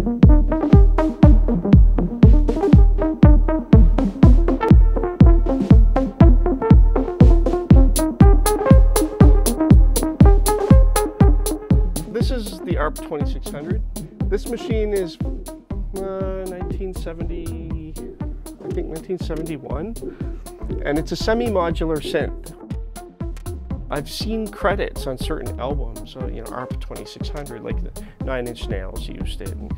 This is the ARP 2600. This machine is 1970, I think 1971, and it's a semi-modular synth. I've seen credits on certain albums, you know, ARP 2600, like the Nine Inch Nails used it, and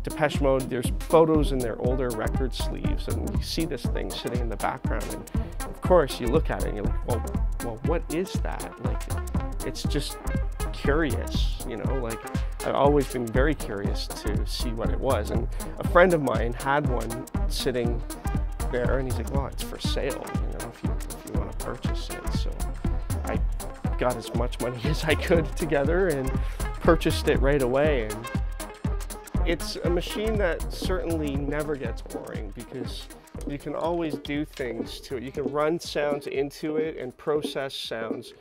Depeche Mode, there's photos in their older record sleeves, and you see this thing sitting in the background, and of course you look at it and you're like, well, what is that? Like, it's just curious, you know, like I've always been very curious to see what it was, and a friend of mine had one sitting there, and he's like, well, it's for sale, you know, if you want to purchase it. So I got as much money as I could together and purchased it right away. And it's a machine that certainly never gets boring because you can always do things to it. You can run sounds into it and process sounds.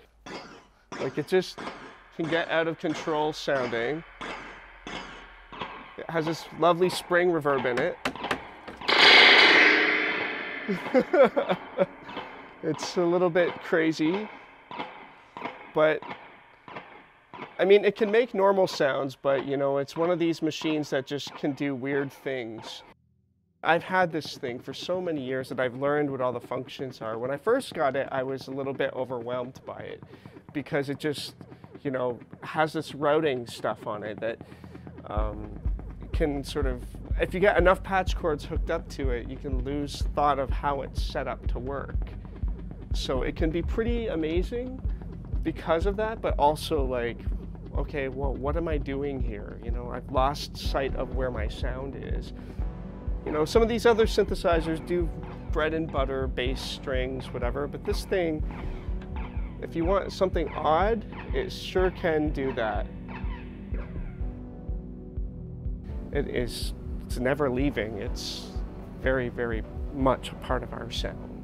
Like, it just can get out of control sounding. It has this lovely spring reverb in it. It's a little bit crazy, but I mean, it can make normal sounds, but you know, it's one of these machines that just can do weird things. I've had this thing for so many years that I've learned what all the functions are. When I first got it, I was a little bit overwhelmed by it because it just, you know, has this routing stuff on it that can sort of, if you get enough patch cords hooked up to it, you can lose thought of how it's set up to work. So it can be pretty amazing because of that, but also like, okay, well, what am I doing here? You know, I've lost sight of where my sound is. You know, some of these other synthesizers do bread and butter, bass, strings, whatever, but this thing, if you want something odd, it sure can do that. It's never leaving. It's very, very much a part of our sound.